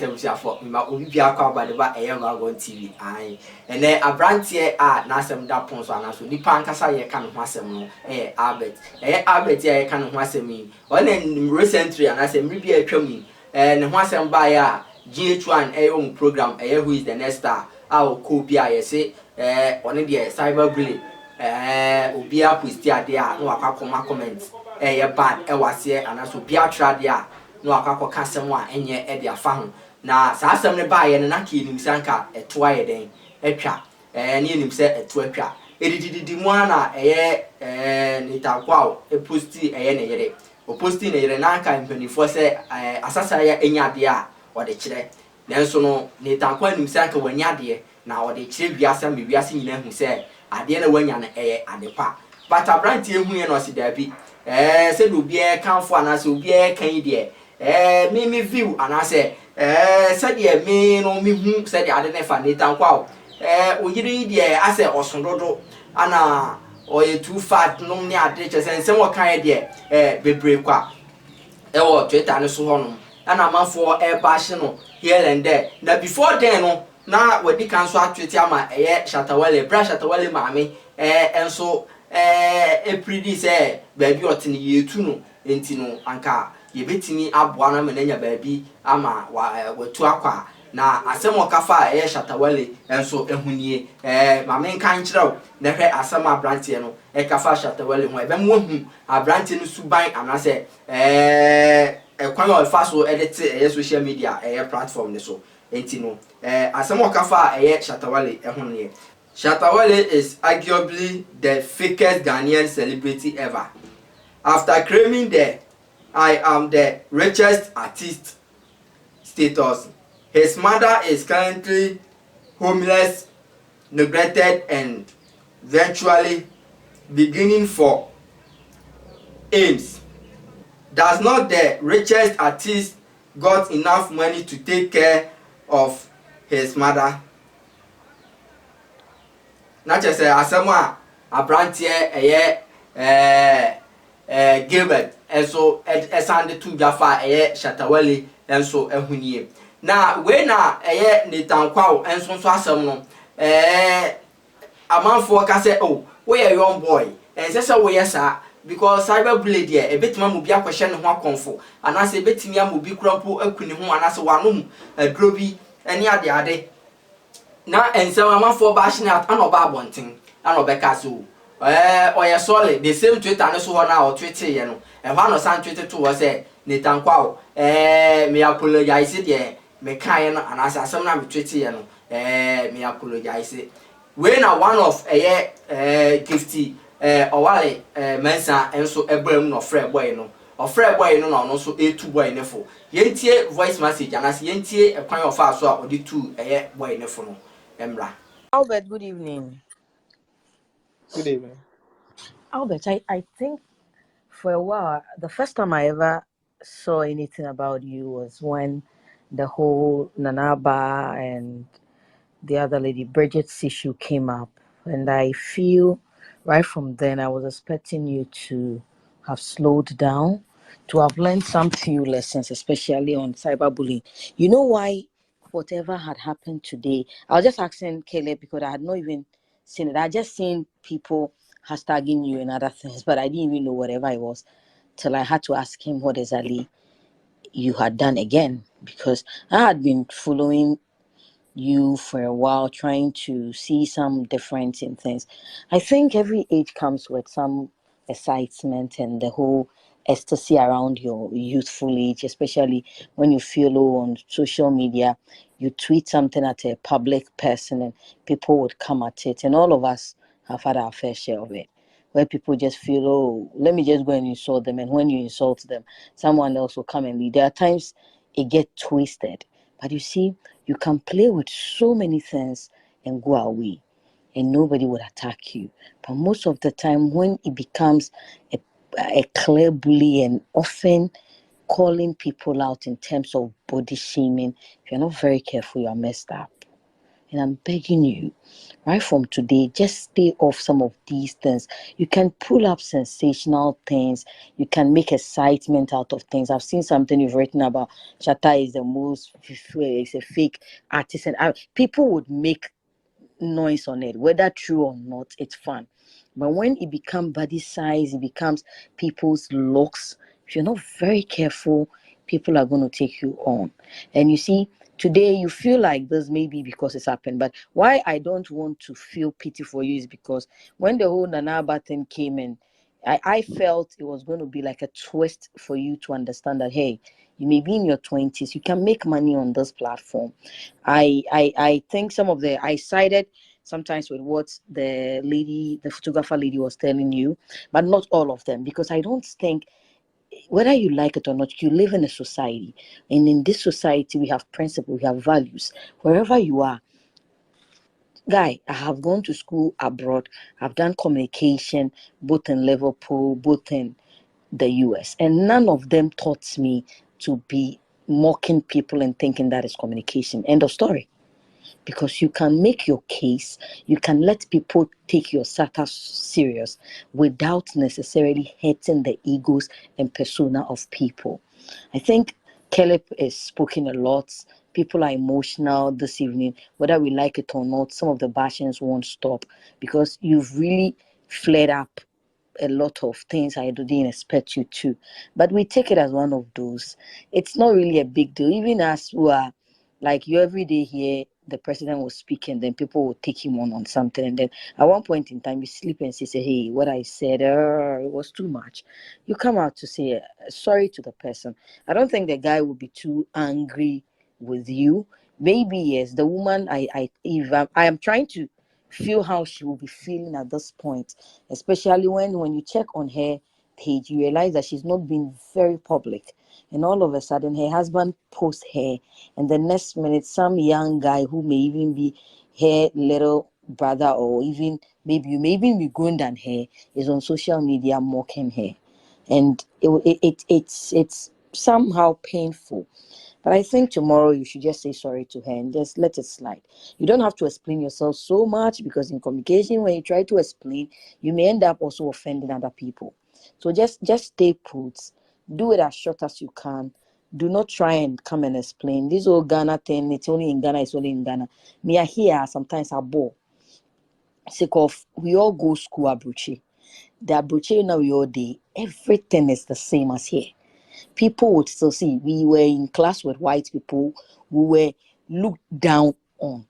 right abusia for ma obi bia kwa ba de ba Wagon TV ai ene abrantie a na asem da pon so anaso nipa ankasa ye ka no ho asem no Albert Albert ye ka no ho asem yi on recently anase mri bia atwam ne ho asem ba ya GH1 on program who is the next star a ko bia ye se one de cyberbully obi a post ade a no akakoma comment ye bad wase anaso bia trade a no akakoka asem a enye de afa ho na sa asem ne ba ye na ka enim sanka etoa ye den etwa ne enim se eto atwa edididi mu ana nitakwa posti ne yere o posti ne yere na aka mpanifo se asasa ya enyade a ode kire nanso no nitakwa enim sanka wanyade na ode kire biasa mebiasa nyina hu se ade na wanya na adepa but abranti ehu ye no si dabi se do bia kanfo ana se obi kan de me view ana se se de me no me hu se de ade na fa nitakwa oyiri de ase osondodo ana oye too fat no ne ade chese wo kan de bebre kwa wo Twitter ne so hono ana manfo bash no here and there na before then no na wadi kan so atwete ama Shatawale bra Shatawale maame enso predi se baabi otene yetu no enti no anka yebetimi aboa na menanya baabi ama watu akwa na asem okafa Shatawale enso ehunie maame nkan kirew na hwe asem abrante no kafa Shatawale ho ebem wohu abrante no suban anase kwan o fa so edit social media platform ne so enti no asem okafa Shatawale ehunie. Shatawale is arguably the fakest Ghanaian celebrity ever. After claiming the I am the richest artist status, his mother is currently homeless, neglected, and virtually beginning for aims. Does not the richest artist got enough money to take care of his mother? Not just asema abrantie Gilbert enso esande tu jafa Shatawale enso ehunie na we na Nitankwa enso so asem no amanfo ka say oh we a young boy and say we yesa because cyberbully there ebetima mu bi akwhye ne ho akonfo anase ebetimi amobi krampo akuni ho anase wanom adrobi ene ade na ensem amanfo ba hye na anoba abonten anobeka so oya solid the same Twitter ne so ho na o Twitter ye no ho no san Twitter to wo say Nitankwa me apologize there me kan no anase asem na me Twitter ye no me apologize we na one of gifty owale mensa enso ebram no frɛ boy no ofrɛ boy no no so etu boy ne fo yentie voice message anase yentie ekwan of aso a odi tu boy ne fo no emra. Albert, good evening. Good evening. Albert, I think for a while, the first time I ever saw anything about you was when the whole Nanaba and the other lady, Bridget's issue came up. And I feel right from then I was expecting you to have slowed down, to have learned some few lessons, especially on cyberbullying. You know why whatever had happened today, I was just asking Caleb because I had not even seen it. I just seen people hashtagging you and other things, but I didn't even know whatever it was till I had to ask him what exactly you had done again, because I had been following you for a while, trying to see some difference in things. I think every age comes with some excitement and the whole ecstasy around your youthful age, especially when you feel low on social media. You tweet something at a public person and people would come at it, and all of us have had our fair share of it, where people just feel, oh, let me just go and insult them, and when you insult them, someone else will come and lead. There are times it gets twisted, but you see, you can play with so many things and go away and nobody would attack you. But most of the time when it becomes a clear bully and often calling people out in terms of body shaming, if you're not very careful, you're messed up. And I'm begging you, right from today, just stay off some of these things. You can pull up sensational things. You can make excitement out of things. I've seen something you've written about. Shatta is the most, is a fake artist. And people would make noise on it, whether true or not, it's fun. But when it becomes body size, it becomes people's looks. If you're not very careful, people are going to take you on. And you see, today you feel like this maybe because it's happened. But why I don't want to feel pity for you is because when the whole Nanaba thing came in, I felt it was going to be like a twist for you to understand that, hey, you may be in your 20s, you can make money on this platform. I think some of the I sided sometimes with what the photographer lady was telling you, but not all of them, because I don't think, whether you like it or not, you live in a society, and in this society we have principles, we have values. Wherever you are, guy, I have gone to school abroad. I've done communication both in Liverpool, both in the US, and none of them taught me to be mocking people and thinking that is communication. End of story. Because you can make your case, you can let people take your satire serious without necessarily hurting the egos and persona of people. I think Caleb is spoken a lot. People are emotional this evening, whether we like it or not. Some of the bashings won't stop because you've really flared up a lot of things I didn't expect you to. But we take it as one of those. It's not really a big deal. Even us who are like you every day here, the president was speaking, then people will take him on something. And then at one point in time, you sleep and say, hey, what I said, it was too much. You come out to say sorry to the person. I don't think the guy will be too angry with you. Maybe yes, the woman, I am trying to feel how she will be feeling at this point, especially when you check on her page, you realize that she's not been very public, and all of a sudden her husband posts her, and the next minute some young guy who may even be her little brother, or even maybe you may even be grown than her, is on social media mocking her. And it's somehow painful. But I think tomorrow you should just say sorry to her and just let it slide. You don't have to explain yourself so much, because in communication, when you try to explain, you may end up also offending other people. So just stay put. Do it as short as you can. Do not try and come and explain. This old Ghana thing, it's only in Ghana, it's only in Ghana. Me, I hear sometimes I bore. Sick of, we all go school Abuchi. The Abuchi now we all day. Everything is the same as here. People would still see we were in class with white people, we were looked down on.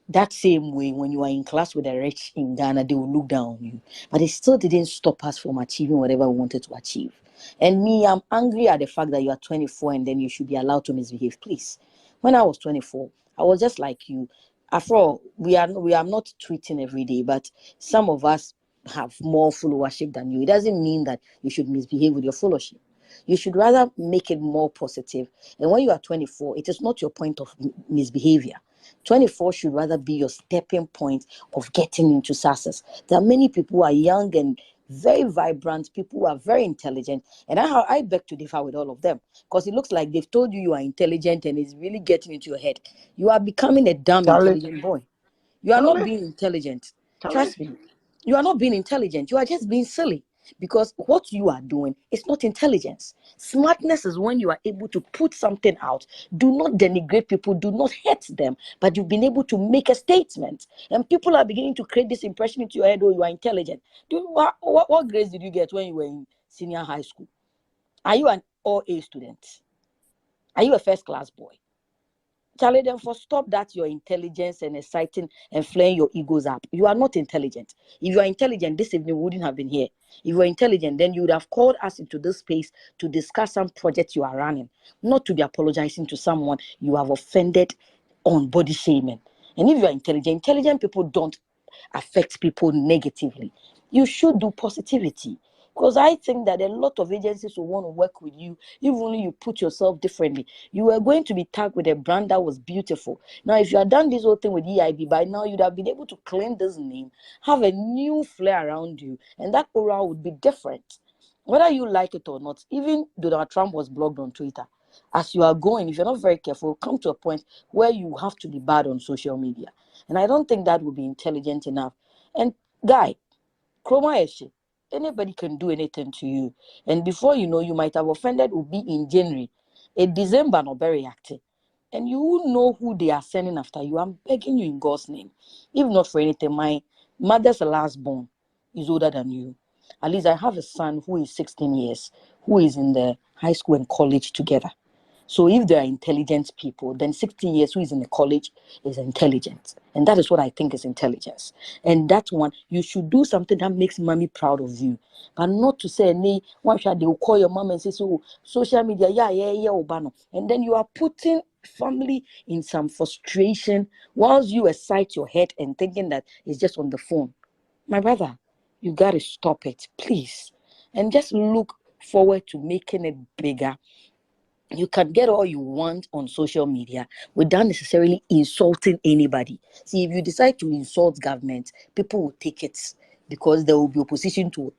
That same way, when you are in class with the rich in Ghana, they will look down on you. But it still didn't stop us from achieving whatever we wanted to achieve. And me, I'm angry at the fact that you are 24 and then you should be allowed to misbehave. Please. When I was 24, I was just like you. After all, we are not tweeting every day, but some of us have more followership than you. It doesn't mean that you should misbehave with your followership. You should rather make it more positive. And when you are 24, it is not your point of misbehavior. 24 should rather be your stepping point of getting into success. There are many people who are young and very vibrant, people who are very intelligent, and I beg to differ with all of them, because it looks like they've told you you are intelligent and it's really getting into your head. You are becoming a damn Charlie, intelligent boy. You are not Charlie, being intelligent. Charlie. Trust me. You are not being intelligent. You are just being silly, because what you are doing is not intelligence. Smartness is when you are able to put something out. Do not denigrate people. Do not hurt them. But you've been able to make a statement. And people are beginning to create this impression into your head, oh, you are intelligent. What grades did you get when you were in senior high school? Are you an all A student? Are you a first class boy? Charlie, then for stop that your intelligence and exciting and flaying your egos up. You are not intelligent. If you are intelligent, this evening we wouldn't have been here. If you were intelligent, then you would have called us into this space to discuss some project you are running, not to be apologizing to someone you have offended on body shaming. And if you are intelligent people don't affect people negatively. You should do positivity. Because I think that a lot of agencies will want to work with you if only you put yourself differently. You were going to be tagged with a brand that was beautiful. Now, if you had done this whole thing with EIB, by now you'd have been able to claim this name, have a new flair around you, and that aura would be different. Whether you like it or not, even Donald Trump was blocked on Twitter. as you are going, if you're not very careful, come to a point where you have to be bad on social media. And I don't think that would be intelligent enough. And guy, Chroma Eshe, anybody can do anything to you. And before you know, you might have offended will be in January. In December, not very active. And you will know who they are sending after you. I'm begging you in God's name. If not for anything, my mother's last born is older than you. At least I have a son who is 16 years, who is in the high school and college together. So if they are intelligent people, then 16 years who is in the college is intelligent. And that is what I think is intelligence. And that one, you should do something that makes mommy proud of you. But not to say, nee, one shot they will call your mom and say, so social media, yeah, Obano. And then you are putting family in some frustration whilst you excite your head and thinking that it's just on the phone. My brother, you got to stop it, please. And just look forward to making it bigger. You can get all you want on social media without necessarily insulting anybody. See, if you decide to insult government, people will take it because there will be opposition to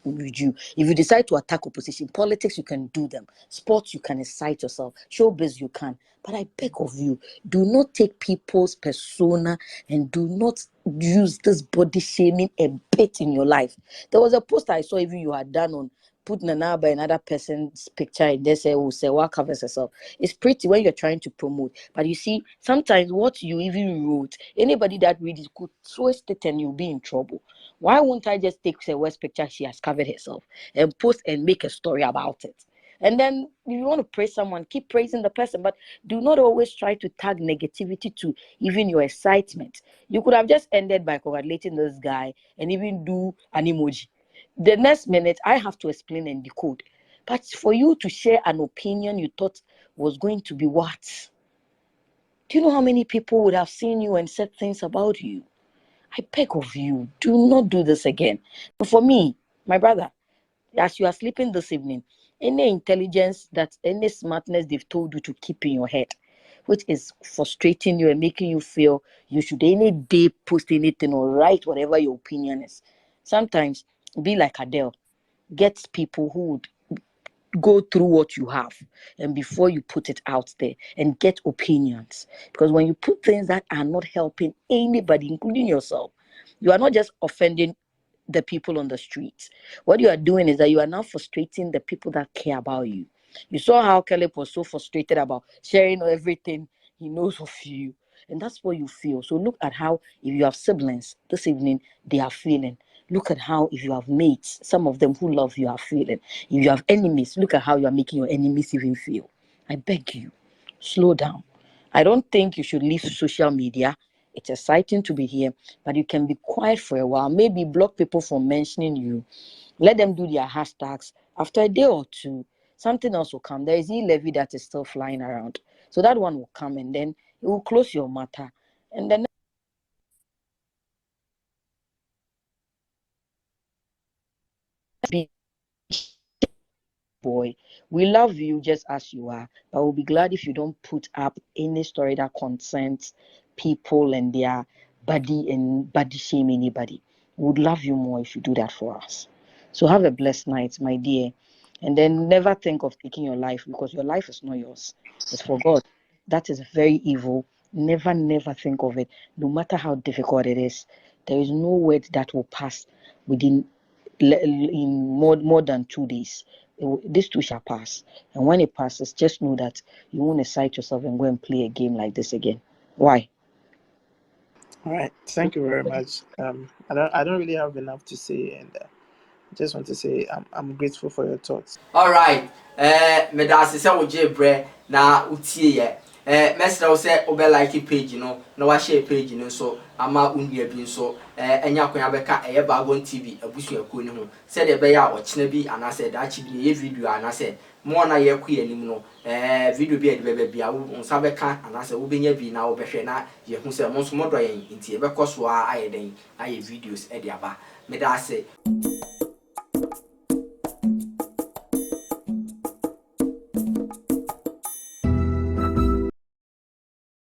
with you. If you decide to attack opposition, politics, you can do them. Sports, you can excite yourself. Showbiz, you can. But I beg of you, do not take people's persona and do not use this body shaming a bit in your life. There was a post I saw even you had done on put Nana by another person's picture and they say, oh, say what covers herself. It's pretty when you're trying to promote. But you see, sometimes what you even wrote, anybody that reads it could twist it and you'll be in trouble. Why won't I just take the worst picture she has covered herself and post and make a story about it? And then if you want to praise someone, keep praising the person, but do not always try to tag negativity to even your excitement. You could have just ended by congratulating this guy and even do an emoji. The next minute, I have to explain and decode. But for you to share an opinion you thought was going to be what? Do you know how many people would have seen you and said things about you? I beg of you, do not do this again. But for me, my brother, as you are sleeping this evening, any intelligence, any smartness they've told you to keep in your head, which is frustrating you and making you feel you should any day post anything or write whatever your opinion is. Sometimes be like Adele. Get people who would go through what you have and before you put it out there and get opinions. Because when you put things that are not helping anybody, including yourself, you are not just offending the people on the streets. What you are doing is that you are now frustrating the people that care about you. You saw how Caleb was so frustrated about sharing everything he knows of you. And that's what you feel. So look at how, if you have siblings this evening, they are feeling. Look at how, if you have mates, some of them who love you are feeling. If you have enemies, look at how you are making your enemies even feel. I beg you, slow down. I don't think you should leave social media. It's exciting to be here, but you can be quiet for a while. Maybe block people from mentioning you. Let them do their hashtags. After a day or two, something else will come. There is e-levy that is still flying around. So that one will come and then it will close your matter. And then be boy, we love you just as you are, but we'll be glad if you don't put up any story that concerns people and their body and body shame anybody. We would love you more if you do that for us. So have a blessed night, my dear. And then never think of taking your life because your life is not yours. It's for God. That is very evil. Never, never think of it. No matter how difficult it is, there is no word that will pass within in more than 2 days. This too shall pass. And when it passes, just know that you won't excite yourself and go and play a game like this again. Why? All right. Thank you very much. I don't really have enough to say, and just want to say I'm grateful for your thoughts. All right. Me da se wo je bre na utie ye. Mesra wo se obe like page no na wa share page no so ama unua bi so enya konya beka eye Babon TV abusu akuo ni ho. Se de be ya o kina bi anase da chi bi ye video anase mo na ye ku anim no video bi e de be bia wo nsa beka anase wo benya bi na wo behwe na ye hu se mo so modo yen nti e be koso a aye den aye videos e de aba. Me da se